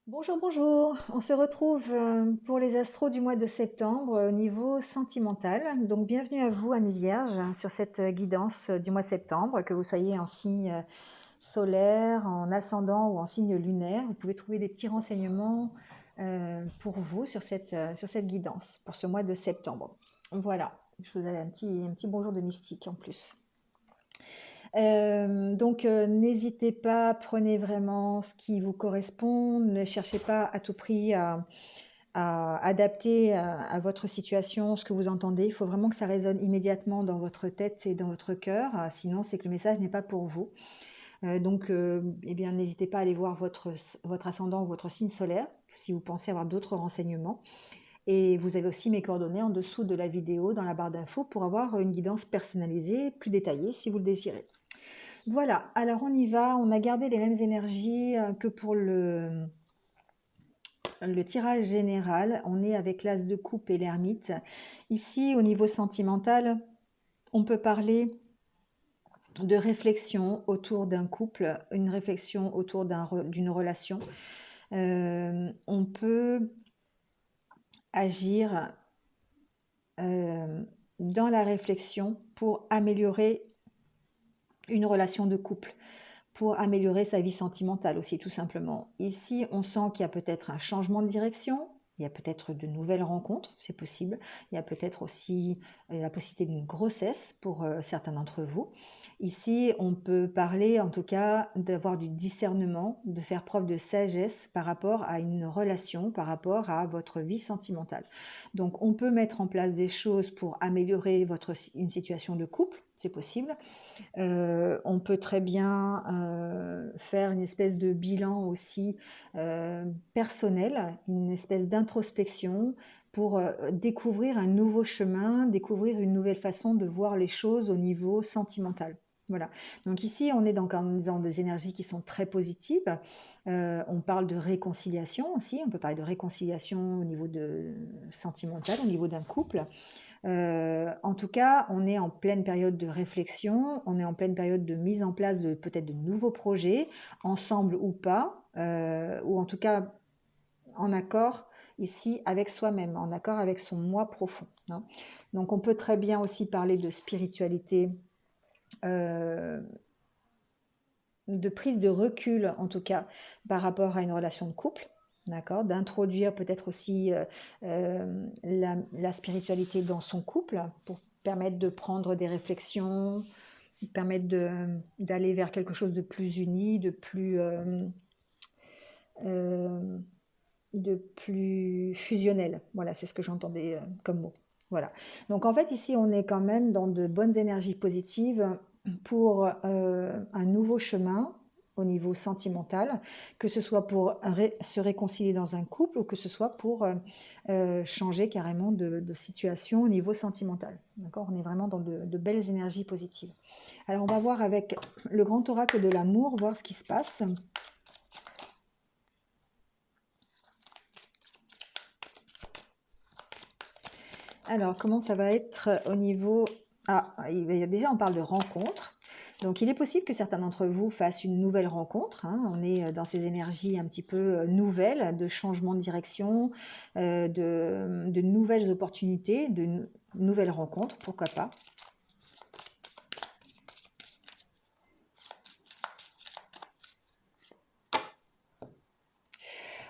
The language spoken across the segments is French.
Bonjour, bonjour. On se retrouve pour les astros du mois de septembre au niveau sentimental. Donc, bienvenue à vous, amis vierges, sur cette guidance du mois de septembre, que vous soyez en signe solaire, en ascendant ou en signe lunaire. Vous pouvez trouver des petits renseignements pour vous sur cette guidance pour ce mois de septembre. Voilà, je vous avais un petit bonjour de mystique en plus. N'hésitez pas, prenez vraiment ce qui vous correspond, ne cherchez pas à tout prix à adapter à votre situation ce que vous entendez. Il faut vraiment que ça résonne immédiatement dans votre tête et dans votre cœur, sinon c'est que le message n'est pas pour vous. Eh bien, n'hésitez pas à aller voir votre ascendant ou votre signe solaire si vous pensez avoir d'autres renseignements. Et vous avez aussi mes coordonnées en dessous de la vidéo dans la barre d'infos pour avoir une guidance personnalisée, plus détaillée si vous le désirez. Voilà, alors on y va, on a gardé les mêmes énergies que pour le tirage général. On est avec l'as de coupe et l'ermite. Ici, au niveau sentimental, on peut parler de réflexion autour d'un couple, une réflexion autour d'une relation. On peut agir dans la réflexion pour améliorer une relation de couple, pour améliorer sa vie sentimentale aussi, tout simplement. Ici, on sent qu'il y a peut-être un changement de direction, il y a peut-être de nouvelles rencontres, c'est possible. Il y a peut-être aussi la possibilité d'une grossesse pour certains d'entre vous. Ici, on peut parler en tout cas d'avoir du discernement, de faire preuve de sagesse par rapport à une relation, par rapport à votre vie sentimentale. Donc, on peut mettre en place des choses pour améliorer une situation de couple, c'est possible. On peut très bien faire une espèce de bilan aussi personnel, une espèce d'introspection pour découvrir un nouveau chemin, découvrir une nouvelle façon de voir les choses au niveau sentimental. Voilà. Donc ici, on est dans des énergies qui sont très positives. On parle de réconciliation aussi. On peut parler de réconciliation au niveau sentimental, au niveau d'un couple. En tout cas, on est en pleine période de réflexion, on est en pleine période de mise en place de peut-être de nouveaux projets, ensemble ou pas, ou en tout cas en accord ici avec soi-même, en accord avec son moi profond, hein. Donc on peut très bien aussi parler de spiritualité, euh, de prise de recul en tout cas par rapport à une relation de couple. D'accord, d'introduire peut-être aussi la spiritualité dans son couple pour permettre de prendre des réflexions, permettre d'aller vers quelque chose de plus uni, euh, de plus fusionnel. Voilà, c'est ce que j'entendais comme mot. Voilà. Donc en fait, ici, on est quand même dans de bonnes énergies positives pour un nouveau chemin au niveau sentimental, que ce soit pour se réconcilier dans un couple ou que ce soit pour changer carrément de situation au niveau sentimental. D'accord, on est vraiment dans de belles énergies positives. Alors on va voir avec le grand oracle de l'amour, voir ce qui se passe. Alors, comment ça va être au niveau... Ah, déjà, on parle de rencontre. Donc, il est possible que certains d'entre vous fassent une nouvelle rencontre, hein. On est dans ces énergies un petit peu nouvelles, de changement de direction, de nouvelles opportunités, de nouvelles rencontres, pourquoi pas.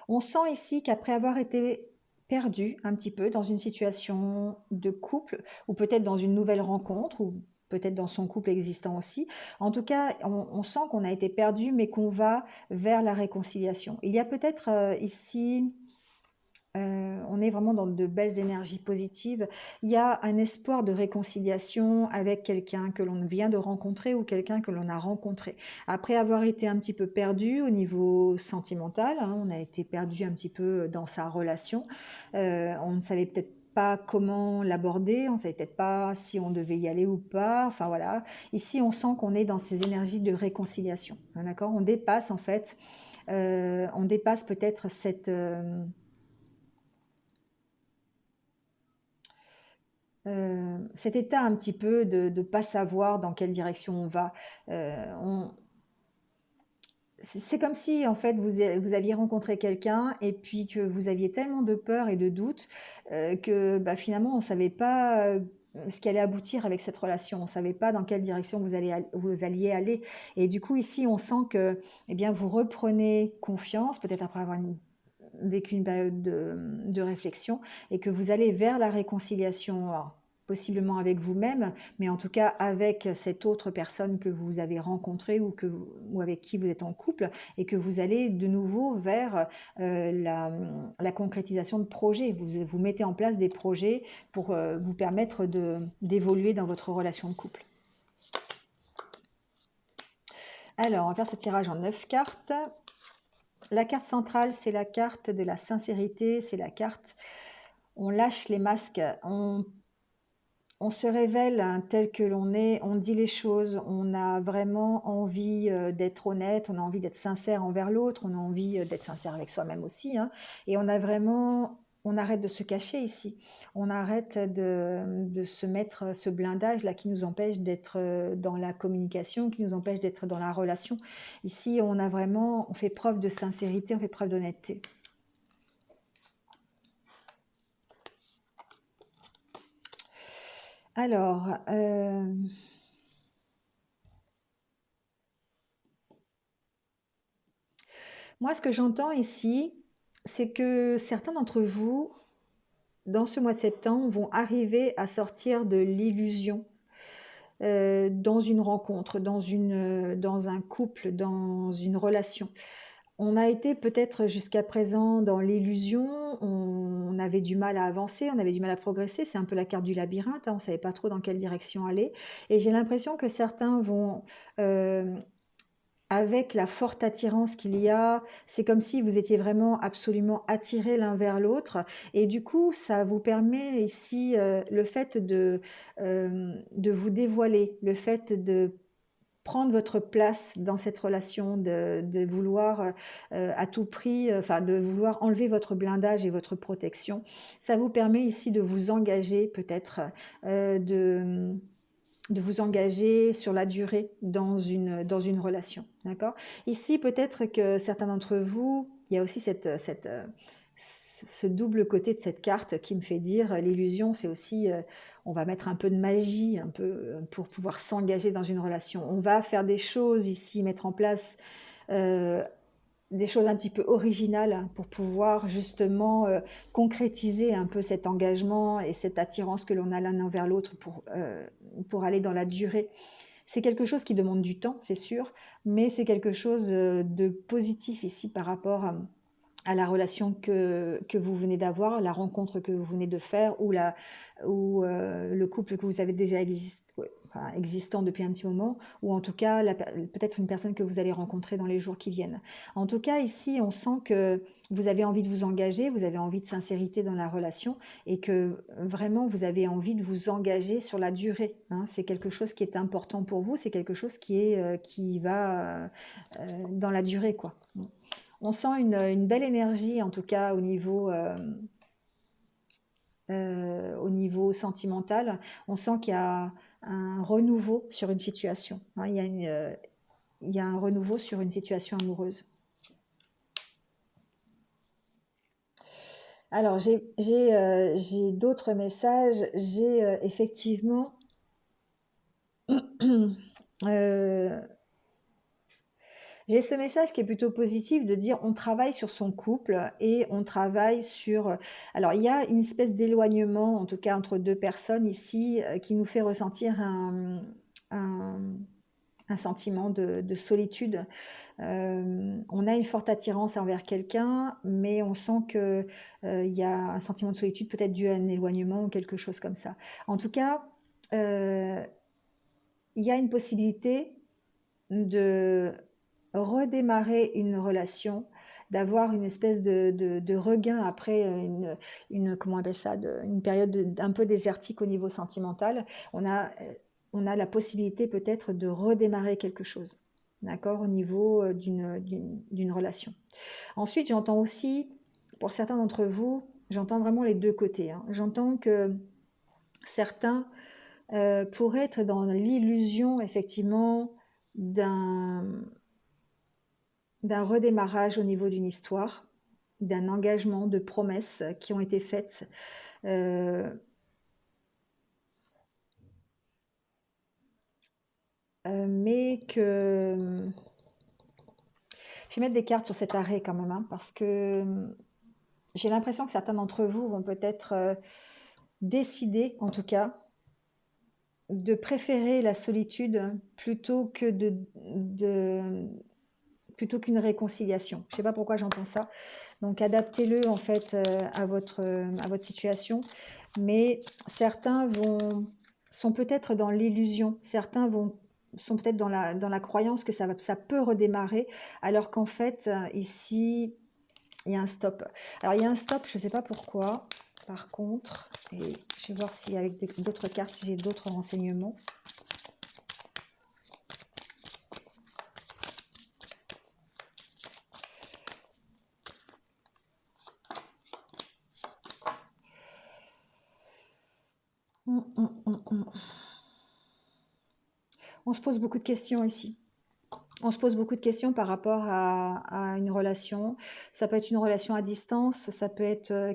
On sent ici qu'après avoir été perdu un petit peu dans une situation de couple, ou peut-être dans une nouvelle rencontre, ou peut-être dans son couple existant aussi. En tout cas, on sent qu'on a été perdu, mais qu'on va vers la réconciliation. Il y a peut-être ici on est vraiment dans de belles énergies positives. Il y a un espoir de réconciliation avec quelqu'un que l'on vient de rencontrer ou quelqu'un que l'on a rencontré. Après avoir été un petit peu perdu au niveau sentimental, hein, on a été perdu un petit peu dans sa relation. On ne savait peut-être pas comment l'aborder, on ne savait peut-être pas si on devait y aller ou pas. Enfin voilà. Ici, on sent qu'on est dans ces énergies de réconciliation. Hein, d'accord, on dépasse en fait, on dépasse peut-être cet état un petit peu de ne pas savoir dans quelle direction on va. c'est comme si, en fait, vous aviez rencontré quelqu'un et puis que vous aviez tellement de peur et de doutes, que, bah, finalement, on ne savait pas, ce qui allait aboutir avec cette relation. On ne savait pas dans quelle direction vous alliez aller et du coup, ici, on sent que, eh bien, vous reprenez confiance, peut-être après avoir vécu une période de réflexion et que vous allez vers la réconciliation. Alors, possiblement avec vous-même, mais en tout cas avec cette autre personne que vous avez rencontrée ou avec qui vous êtes en couple, et que vous allez de nouveau vers la concrétisation de projets. Vous mettez en place des projets pour vous permettre d'évoluer dans votre relation de couple. Alors, on va faire ce tirage en 9 cartes. La carte centrale, c'est la carte de la sincérité, c'est la carte, on lâche les masques, on se révèle tel que l'on est, on dit les choses, on a vraiment envie d'être honnête, on a envie d'être sincère envers l'autre, on a envie d'être sincère avec soi-même aussi, hein, et on arrête de se cacher ici, on arrête de se mettre ce blindage là qui nous empêche d'être dans la communication, qui nous empêche d'être dans la relation. Ici, on fait preuve de sincérité, on fait preuve d'honnêteté. Alors, moi, ce que j'entends ici, c'est que certains d'entre vous, dans ce mois de septembre, vont arriver à sortir de l'illusion dans une rencontre, dans un couple, dans une relation. On a été peut-être jusqu'à présent dans l'illusion, on avait du mal à avancer, on avait du mal à progresser, c'est un peu la carte du labyrinthe, hein, on ne savait pas trop dans quelle direction aller. Et j'ai l'impression que certains vont, avec la forte attirance qu'il y a, c'est comme si vous étiez vraiment absolument attirés l'un vers l'autre. Et du coup, ça vous permet ici le fait de vous dévoiler, le fait de prendre votre place dans cette relation, de vouloir à tout prix, enfin de vouloir enlever votre blindage et votre protection. Ça vous permet ici de vous engager peut-être, de vous engager sur la durée dans une relation. D'accord? Ici, peut-être que certains d'entre vous, il y a aussi ce double côté de cette carte qui me fait dire l'illusion, c'est aussi, on va mettre un peu de magie, un peu pour pouvoir s'engager dans une relation. On va faire des choses ici, mettre en place euh, des choses un petit peu originales pour pouvoir justement concrétiser un peu cet engagement et cette attirance que l'on a l'un envers l'autre pour aller dans la durée. C'est quelque chose qui demande du temps, c'est sûr, mais c'est quelque chose de positif ici par rapport à la relation que vous venez d'avoir, la rencontre que vous venez de faire ou le couple que vous avez déjà existant depuis un petit moment, ou en tout cas peut-être une personne que vous allez rencontrer dans les jours qui viennent. En tout cas, ici, on sent que vous avez envie de vous engager, vous avez envie de sincérité dans la relation et que vraiment vous avez envie de vous engager sur la durée, hein. C'est quelque chose qui est important pour vous, c'est quelque chose qui va dans la durée, quoi. On sent une belle énergie, en tout cas au niveau sentimental. On sent qu'il y a un renouveau sur une situation, hein. Il y a un renouveau sur une situation amoureuse. Alors, j'ai d'autres messages. J'ai effectivement euh, j'ai ce message qui est plutôt positif de dire on travaille sur son couple et on travaille sur... Alors, il y a une espèce d'éloignement, en tout cas entre deux personnes ici, qui nous fait ressentir un, un sentiment de solitude. On a une forte attirance envers quelqu'un, mais on sent que il y a un sentiment de solitude peut-être dû à un éloignement ou quelque chose comme ça. En tout cas, euh, il y a une possibilité de redémarrer une relation, d'avoir une espèce de regain après comment on appelle ça, une période un peu désertique au niveau sentimental. On a la possibilité peut-être de redémarrer quelque chose, d'accord, au niveau d'une relation. Ensuite, j'entends aussi, pour certains d'entre vous, j'entends vraiment les deux côtés, hein. J'entends que certains pourraient être dans l'illusion, effectivement, d'un d'un redémarrage au niveau d'une histoire, d'un engagement, de promesses qui ont été faites. Mais que je vais mettre des cartes sur cet arrêt quand même, hein, parce que j'ai l'impression que certains d'entre vous vont peut-être décider, en tout cas, de préférer la solitude plutôt que plutôt qu'une réconciliation. Je ne sais pas pourquoi j'entends ça. Donc adaptez-le en fait à votre situation. Mais certains sont peut-être dans l'illusion. Certains sont peut-être dans la croyance que ça peut redémarrer, alors qu'en fait, ici, il y a un stop. Alors, il y a un stop, je ne sais pas pourquoi, par contre, et je vais voir si avec d'autres cartes, si j'ai d'autres renseignements. On se pose beaucoup de questions ici. On se pose beaucoup de questions par rapport à une relation. Ça peut être une relation à distance, ça peut être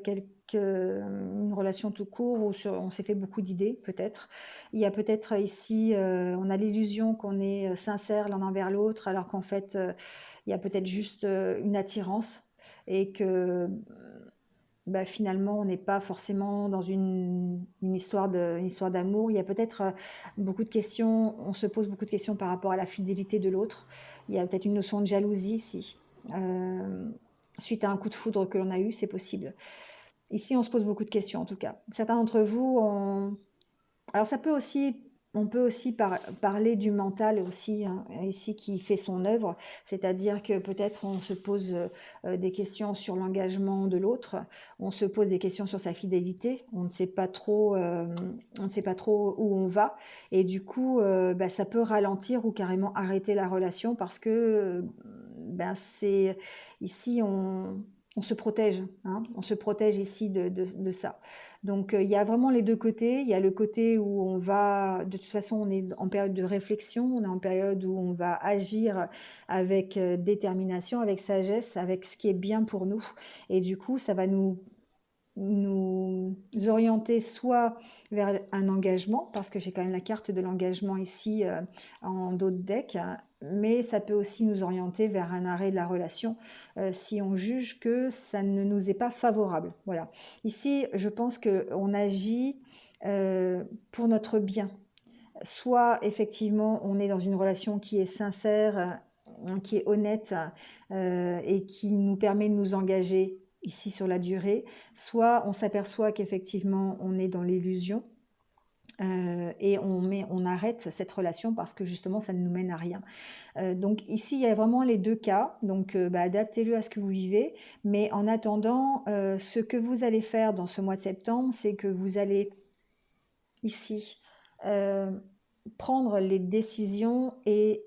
une relation tout court où on s'est fait beaucoup d'idées, peut-être. Il y a peut-être ici, on a l'illusion qu'on est sincère l'un envers l'autre, alors qu'en fait, il y a peut-être juste une attirance et que bah, finalement, on n'est pas forcément dans une histoire d'amour. Il y a peut-être beaucoup de questions, on se pose beaucoup de questions par rapport à la fidélité de l'autre. Il y a peut-être une notion de jalousie ici. Suite à un coup de foudre que l'on a eu, c'est possible. Ici, on se pose beaucoup de questions en tout cas. Certains d'entre vous ont... Alors ça peut aussi, on peut aussi parler du mental aussi, hein, ici qui fait son œuvre, c'est-à-dire que peut-être on se pose des questions sur l'engagement de l'autre, on se pose des questions sur sa fidélité, on ne sait pas trop, on ne sait pas trop où on va, et du coup, bah, ça peut ralentir ou carrément arrêter la relation parce que ben c'est ici on se protège, hein, on se protège ici de ça. Donc il y a vraiment les deux côtés. Il y a le côté où on va, de toute façon, on est en période de réflexion, on est en période où on va agir avec détermination, avec sagesse, avec ce qui est bien pour nous. Et du coup, ça va nous orienter soit vers un engagement, parce que j'ai quand même la carte de l'engagement ici en dos de deck, mais ça peut aussi nous orienter vers un arrêt de la relation si on juge que ça ne nous est pas favorable. Voilà. Ici, je pense qu'on agit pour notre bien. Soit effectivement, on est dans une relation qui est sincère, qui est honnête et qui nous permet de nous engager ici sur la durée, soit on s'aperçoit qu'effectivement on est dans l'illusion et on arrête cette relation parce que justement ça ne nous mène à rien. Donc ici il y a vraiment les deux cas, donc bah, adaptez-le à ce que vous vivez, mais en attendant, ce que vous allez faire dans ce mois de septembre, c'est que vous allez ici prendre les décisions et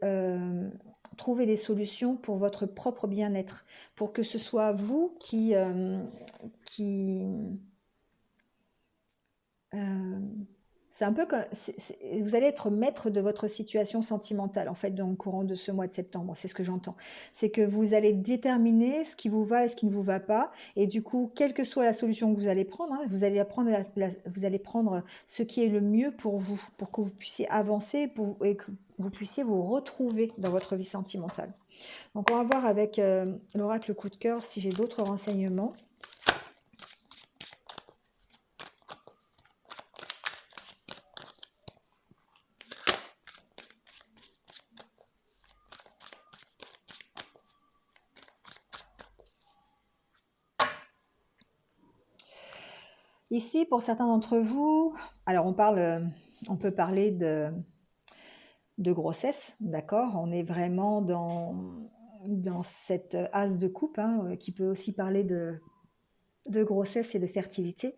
trouver des solutions pour votre propre bien-être, pour que ce soit vous qui c'est un peu comme, vous allez être maître de votre situation sentimentale en fait dans le courant de ce mois de septembre, c'est ce que j'entends. C'est que vous allez déterminer ce qui vous va et ce qui ne vous va pas, et du coup, quelle que soit la solution que vous allez prendre, hein, vous allez prendre vous allez prendre ce qui est le mieux pour vous, pour que vous puissiez avancer et que vous puissiez vous retrouver dans votre vie sentimentale. Donc on va voir avec l'oracle coup de cœur si j'ai d'autres renseignements. Ici, pour certains d'entre vous, alors on peut parler de grossesse, d'accord? On est vraiment dans cette as de coupe, hein, qui peut aussi parler de grossesse et de fertilité.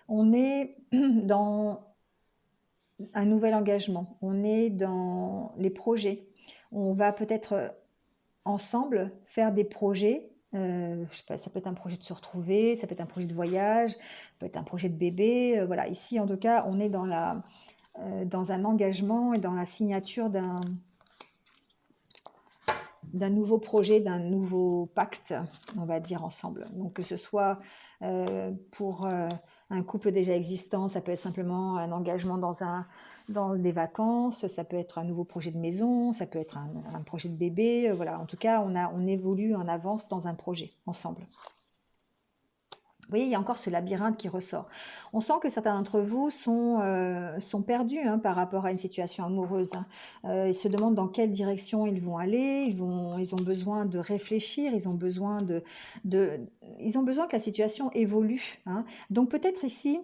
On est dans un nouvel engagement, on est dans les projets. On va peut-être ensemble faire des projets. Je sais pas, ça peut être un projet de se retrouver, ça peut être un projet de voyage, ça peut être un projet de bébé. Voilà, ici en tout cas, on est dans un engagement et dans la signature d'un nouveau projet, d'un nouveau pacte, on va dire ensemble. Donc que ce soit pour un couple déjà existant, ça peut être simplement un engagement dans des vacances, ça peut être un nouveau projet de maison, ça peut être un projet de bébé, voilà. En tout cas, on évolue, on avance dans un projet ensemble. Vous voyez, il y a encore ce labyrinthe qui ressort. On sent que certains d'entre vous sont perdus hein, par rapport à une situation amoureuse. Hein. Ils se demandent dans quelle direction ils vont aller, ils ont besoin de réfléchir, ils ont besoin ils ont besoin que la situation évolue. Hein. Donc peut-être ici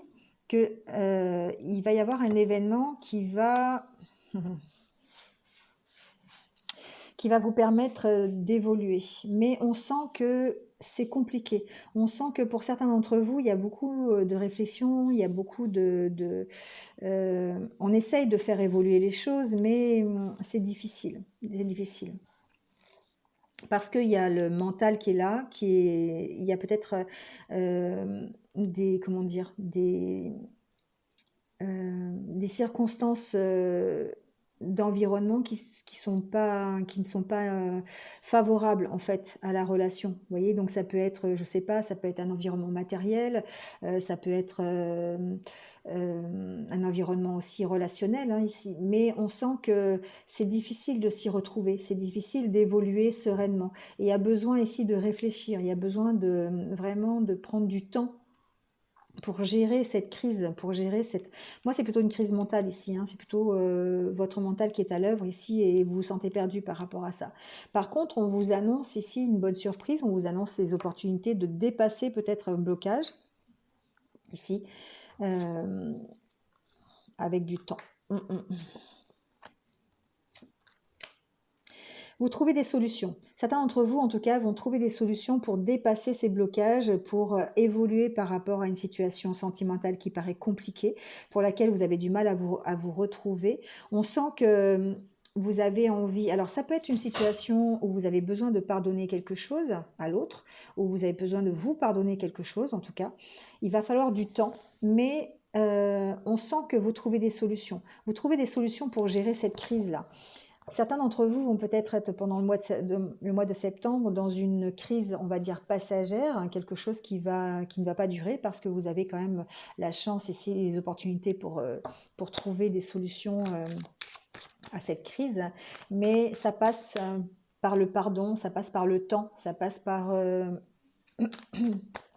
qu'il va y avoir un événement qui va vous permettre d'évoluer. Mais on sent que c'est compliqué. On sent que pour certains d'entre vous, il y a beaucoup de réflexion, il y a beaucoup on essaye de faire évoluer les choses, mais c'est difficile. C'est difficile. Parce qu'il y a le mental qui est là, il y a peut-être comment dire, des circonstances d'environnement qui ne sont pas favorables en fait à la relation. Vous voyez, donc ça peut être, je sais pas, ça peut être un environnement matériel, ça peut être un environnement aussi relationnel hein, ici. Mais on sent que c'est difficile de s'y retrouver, c'est difficile d'évoluer sereinement. Et il y a besoin ici de réfléchir, il y a besoin vraiment de prendre du temps pour gérer cette crise, pour gérer cette... Moi, c'est plutôt une crise mentale ici, hein. C'est plutôt votre mental qui est à l'œuvre ici et vous vous sentez perdu par rapport à ça. Par contre, on vous annonce ici une bonne surprise, on vous annonce les opportunités de dépasser peut-être un blocage ici avec du temps. Vous trouvez des solutions. Certains d'entre vous, en tout cas, vont trouver des solutions pour dépasser ces blocages, pour évoluer par rapport à une situation sentimentale qui paraît compliquée, pour laquelle vous avez du mal à vous retrouver. On sent que vous avez envie... Alors, ça peut être une situation où vous avez besoin de pardonner quelque chose à l'autre, où vous avez besoin de vous pardonner quelque chose, en tout cas. Il va falloir du temps, mais on sent que vous trouvez des solutions. Vous trouvez des solutions pour gérer cette crise-là. Certains d'entre vous vont peut-être être pendant le mois de septembre dans une crise, on va dire passagère, hein, quelque chose qui ne va pas durer parce que vous avez quand même la chance ici, les opportunités pour trouver des solutions à cette crise. Mais ça passe par le pardon, ça passe par le temps, ça passe par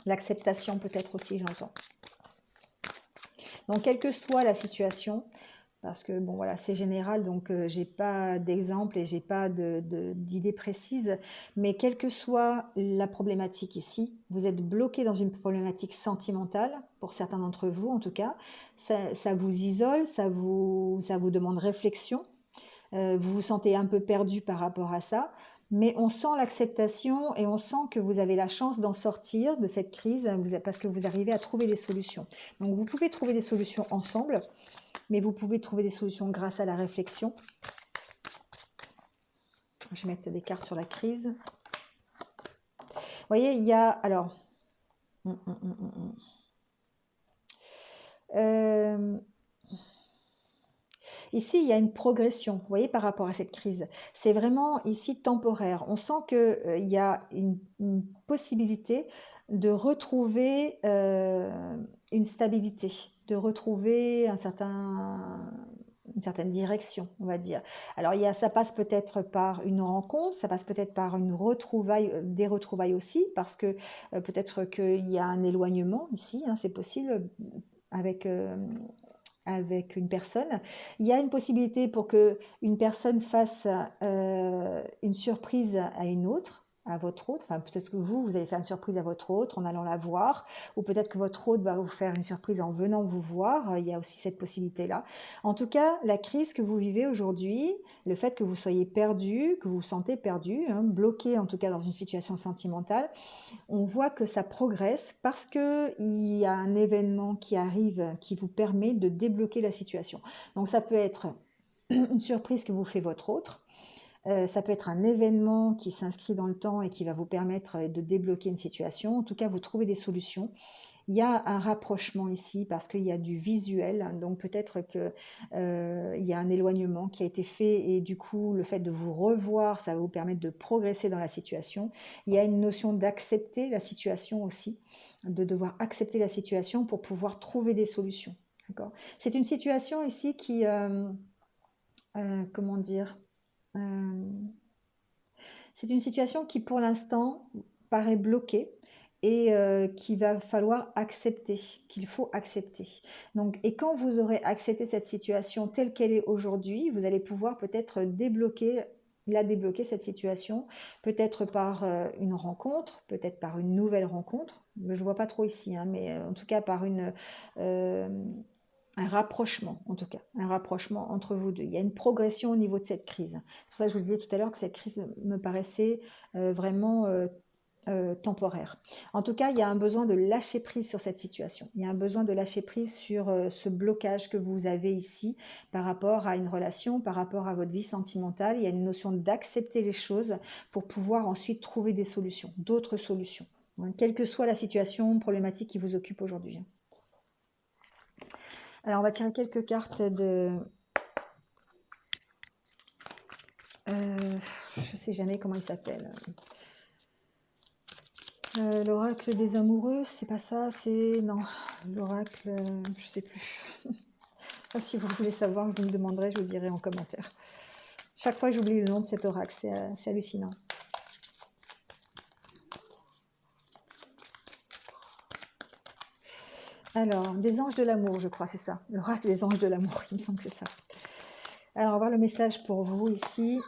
l'acceptation peut-être aussi, j'entends. Donc, quelle que soit la situation, parce que bon voilà, c'est général, donc j'ai pas d'exemple et j'ai pas d'idée précise, mais quelle que soit la problématique ici, vous êtes bloqué dans une problématique sentimentale, pour certains d'entre vous en tout cas, ça vous isole, ça vous demande réflexion, vous vous sentez un peu perdu par rapport à ça, mais on sent l'acceptation et on sent que vous avez la chance d'en sortir de cette crise parce que vous arrivez à trouver des solutions. Donc vous pouvez trouver des solutions ensemble, mais vous pouvez trouver des solutions grâce à la réflexion. Je vais mettre des cartes sur la crise. Vous voyez, il y a... Alors... Ici, il y a une progression, vous voyez, par rapport à cette crise. C'est vraiment ici temporaire. On sent qu'il y a une possibilité de retrouver une stabilité, de retrouver une certaine direction, on va dire. Alors, ça passe peut-être par une rencontre, ça passe peut-être par une retrouvaille, des retrouvailles aussi, parce que peut-être qu'il y a un éloignement ici, hein, c'est possible, avec une personne. Il y a une possibilité pour que une personne fasse une surprise à une autre, à votre autre. Enfin, peut-être que vous allez faire une surprise à votre autre en allant la voir, ou peut-être que votre autre va vous faire une surprise en venant vous voir. Il y a aussi cette possibilité-là. En tout cas, la crise que vous vivez aujourd'hui, le fait que vous soyez perdu, que vous vous sentez perdu, hein, bloqué en tout cas dans une situation sentimentale, on voit que ça progresse parce qu'il y a un événement qui arrive qui vous permet de débloquer la situation. Donc ça peut être une surprise que vous fait votre autre, ça peut être un événement qui s'inscrit dans le temps et qui va vous permettre de débloquer une situation. En tout cas, vous trouvez des solutions Il y a un rapprochement ici parce qu'il y a du visuel, hein, donc peut-être que il y a un éloignement qui a été fait et du coup le fait de vous revoir, ça va vous permettre de progresser dans la situation. Il y a une notion d'accepter la situation aussi, de devoir accepter la situation pour pouvoir trouver des solutions. D'accord. C'est une situation ici qui, comment dire, euh, c'est une situation qui pour l'instant paraît bloquée et qu'il va falloir accepter, qu'il faut accepter. Donc, et quand vous aurez accepté cette situation telle qu'elle est aujourd'hui, vous allez pouvoir peut-être débloquer cette situation, peut-être par une rencontre, peut-être par une nouvelle rencontre. Je ne vois pas trop ici, hein, mais en tout cas par euh, un rapprochement, en tout cas, un rapprochement entre vous deux. Il y a une progression au niveau de cette crise. C'est pour ça que je vous disais tout à l'heure que cette crise me paraissait vraiment temporaire. En tout cas, il y a un besoin de lâcher prise sur cette situation. Il y a un besoin de lâcher prise sur ce blocage que vous avez ici par rapport à une relation, par rapport à votre vie sentimentale. Il y a une notion d'accepter les choses pour pouvoir ensuite trouver des solutions, d'autres solutions, hein, quelle que soit la situation problématique qui vous occupe aujourd'hui. Alors, on va tirer quelques cartes de... je sais jamais comment il s'appelle. L'oracle des amoureux, c'est pas ça, c'est... Non, l'oracle, je sais plus. Si vous voulez savoir, vous me demanderez, je vous dirai en commentaire. Chaque fois, j'oublie le nom de cet oracle, c'est hallucinant. Alors, des anges de l'amour, je crois, c'est ça. L'oracle des anges de l'amour, il me semble que c'est ça. Alors, on va voir le message pour vous ici.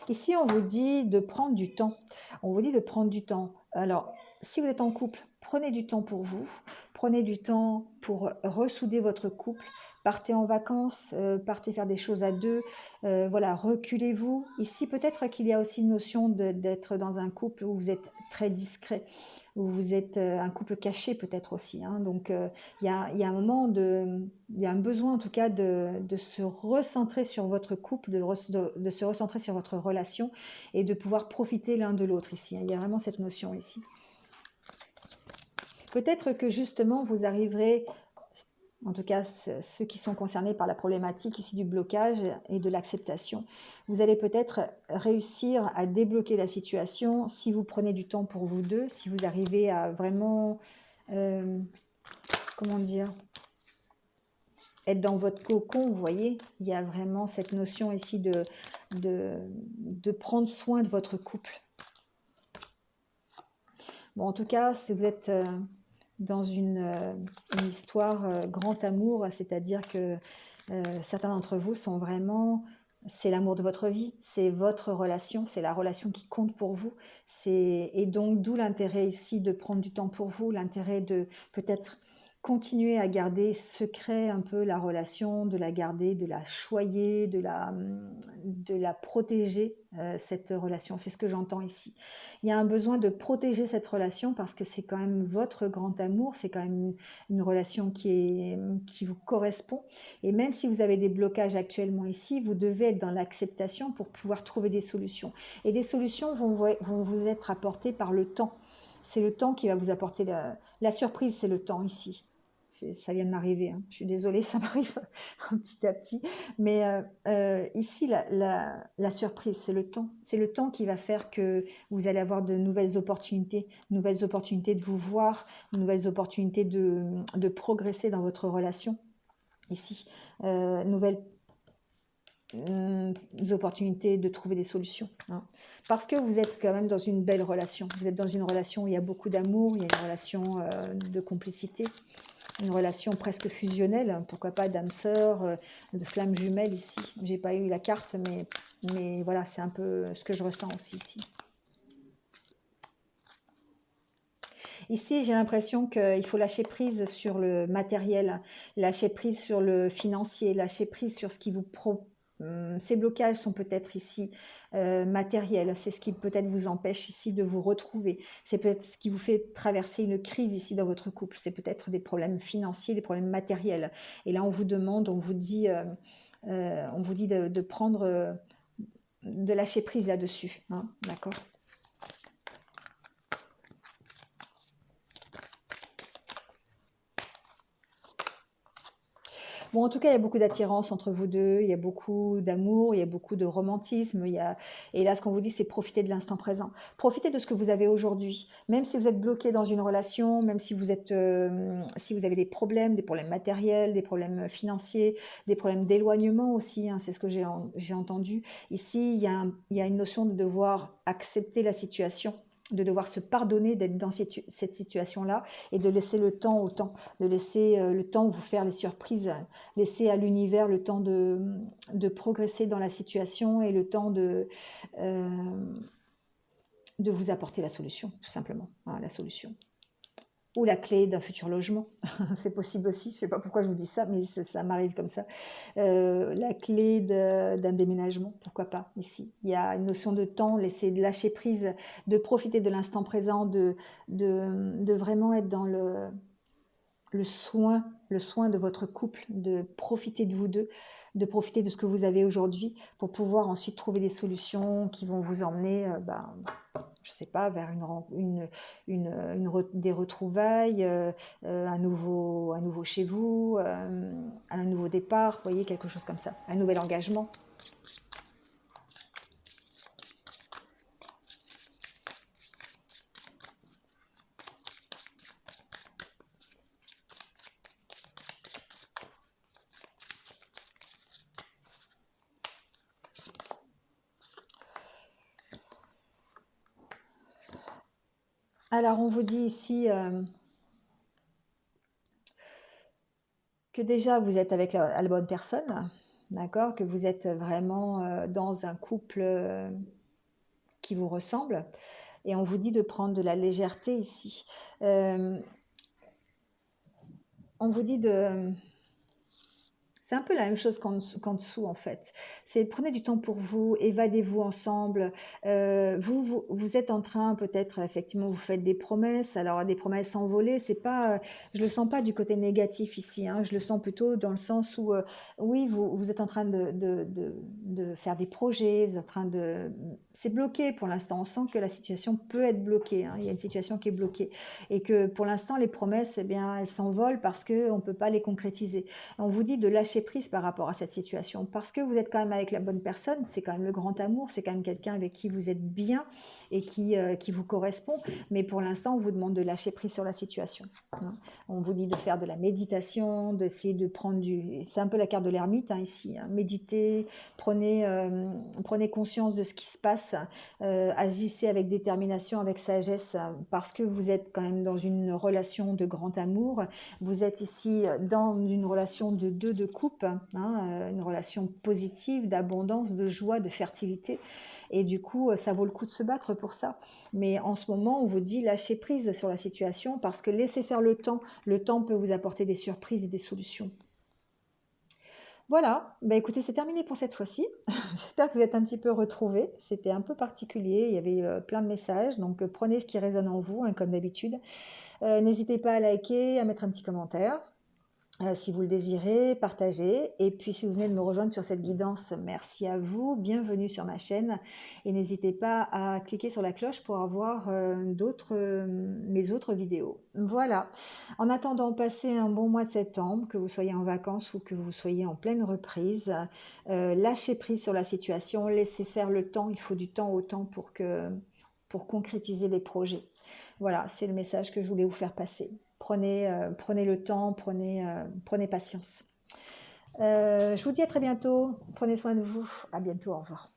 Ici, on vous dit de prendre du temps. On vous dit de prendre du temps. Alors, si vous êtes en couple, prenez du temps pour vous. Prenez du temps pour ressouder votre couple. Partez en vacances, partez faire des choses à deux. Voilà, reculez-vous. Ici, peut-être qu'il y a aussi une notion d'être dans un couple où vous êtes très discret, où vous êtes un couple caché peut-être aussi, hein. Donc, il y a un moment il y a un besoin en tout cas de se recentrer sur votre couple, de se recentrer sur votre relation et de pouvoir profiter l'un de l'autre ici, hein. Il y a vraiment cette notion ici. Peut-être que justement vous arriverez, en tout cas ceux qui sont concernés par la problématique ici du blocage et de l'acceptation, vous allez peut-être réussir à débloquer la situation si vous prenez du temps pour vous deux, si vous arrivez à vraiment, comment dire, être dans votre cocon, vous voyez, il y a vraiment cette notion ici de prendre soin de votre couple. Bon, en tout cas, si vous êtes dans une histoire grand amour, c'est-à-dire que certains d'entre vous sont vraiment, c'est l'amour de votre vie, c'est votre relation, c'est la relation qui compte pour vous. Et donc, d'où l'intérêt ici de prendre du temps pour vous, l'intérêt de peut-être continuer à garder secret un peu la relation, de la garder, de la choyer, de la protéger, cette relation. C'est ce que j'entends ici. Il y a un besoin de protéger cette relation parce que c'est quand même votre grand amour, c'est quand même une relation qui vous correspond. Et même si vous avez des blocages actuellement ici, vous devez être dans l'acceptation pour pouvoir trouver des solutions. Et des solutions vont vous être apportées par le temps. C'est le temps qui va vous apporter la surprise, c'est le temps ici. Ça vient de m'arriver, hein. Je suis désolée, ça m'arrive petit à petit. Mais ici, la surprise, c'est le temps. C'est le temps qui va faire que vous allez avoir de nouvelles opportunités de vous voir, de nouvelles opportunités de progresser dans votre relation. Ici, nouvelles opportunités de trouver des solutions, hein. Parce que vous êtes quand même dans une belle relation. Vous êtes dans une relation où il y a beaucoup d'amour, il y a une relation de complicité, une relation presque fusionnelle, pourquoi pas d'âme sœur, de flamme jumelle ici. J'ai pas eu la carte, mais voilà, c'est un peu ce que je ressens aussi ici. Ici, j'ai l'impression qu'il faut lâcher prise sur le matériel, lâcher prise sur le financier, lâcher prise sur ce qui vous ces blocages sont peut-être ici matériels, c'est ce qui peut-être vous empêche ici de vous retrouver, c'est peut-être ce qui vous fait traverser une crise ici dans votre couple, c'est peut-être des problèmes financiers, des problèmes matériels. Et là, on vous demande, on vous dit de prendre, de lâcher prise là-dessus, hein, d'accord? Bon, en tout cas, il y a beaucoup d'attirance entre vous deux, il y a beaucoup d'amour, il y a beaucoup de romantisme. Et là, ce qu'on vous dit, c'est profiter de l'instant présent. Profitez de ce que vous avez aujourd'hui. Même si vous êtes bloqué dans une relation, même si si vous avez des problèmes matériels, des problèmes financiers, des problèmes d'éloignement aussi, hein, c'est ce que j'ai entendu. Ici, il y a une notion de devoir accepter la situation, de devoir se pardonner d'être dans cette situation-là et de laisser le temps au temps, de laisser le temps vous faire les surprises, laisser à l'univers le temps de progresser dans la situation et le temps de vous apporter la solution, tout simplement, hein, la solution. Ou la clé d'un futur logement, c'est possible aussi, je ne sais pas pourquoi je vous dis ça, mais ça m'arrive comme ça. La clé d'un déménagement, pourquoi pas, ici. Il y a une notion de temps, laisser lâcher prise, de profiter de l'instant présent, de vraiment être dans le soin de votre couple, de profiter de vous deux, de profiter de ce que vous avez aujourd'hui pour pouvoir ensuite trouver des solutions qui vont vous emmener, je ne sais pas, vers des retrouvailles, un nouveau chez vous, un nouveau départ, vous voyez, quelque chose comme ça, un nouvel engagement. Alors, on vous dit ici que déjà, vous êtes avec la bonne personne, d'accord? Que vous êtes vraiment dans un couple qui vous ressemble. Et on vous dit de prendre de la légèreté ici. On vous dit de... C'est un peu la même chose qu'en dessous, en fait. C'est prenez du temps pour vous, évadez-vous ensemble. Vous êtes en train, peut-être, effectivement, vous faites des promesses. Alors, des promesses envolées, c'est pas, je le sens pas du côté négatif ici, hein. Je le sens plutôt dans le sens où, oui, vous êtes en train de faire des projets, vous êtes en train de... C'est bloqué pour l'instant. On sent que la situation peut être bloquée, hein. Il y a une situation qui est bloquée. Et que pour l'instant, les promesses, eh bien, elles s'envolent parce qu'on ne peut pas les concrétiser. On vous dit de lâcher prise par rapport à cette situation parce que vous êtes quand même avec la bonne personne, c'est quand même le grand amour, c'est quand même quelqu'un avec qui vous êtes bien et qui vous correspond, mais pour l'instant on vous demande de lâcher prise sur la situation, hein. On vous dit de faire de la méditation, d'essayer de prendre c'est un peu la carte de l'ermite, hein, ici, hein. Méditez, prenez conscience de ce qui se passe, agissez avec détermination, avec sagesse, parce que vous êtes quand même dans une relation de grand amour, vous êtes ici dans une relation de couple, hein, une relation positive, d'abondance, de joie, de fertilité. Et du coup, ça vaut le coup de se battre pour ça. Mais en ce moment, on vous dit lâchez prise sur la situation parce que laissez faire le temps. Le temps peut vous apporter des surprises et des solutions. Voilà, bah écoutez, c'est terminé pour cette fois-ci. J'espère que vous êtes un petit peu retrouvés. C'était un peu particulier, il y avait plein de messages, donc prenez ce qui résonne en vous, hein, comme d'habitude. N'hésitez pas à liker, à mettre un petit commentaire. Si vous le désirez, partagez. Et puis, si vous venez de me rejoindre sur cette guidance, merci à vous. Bienvenue sur ma chaîne. Et n'hésitez pas à cliquer sur la cloche pour avoir mes autres vidéos. Voilà. En attendant, passez un bon mois de septembre, que vous soyez en vacances ou que vous soyez en pleine reprise. Lâchez prise sur la situation, laissez faire le temps. Il faut du temps au temps pour concrétiser les projets. Voilà, c'est le message que je voulais vous faire passer. Prenez le temps, prenez patience. Je vous dis à très bientôt. Prenez soin de vous. À bientôt. Au revoir.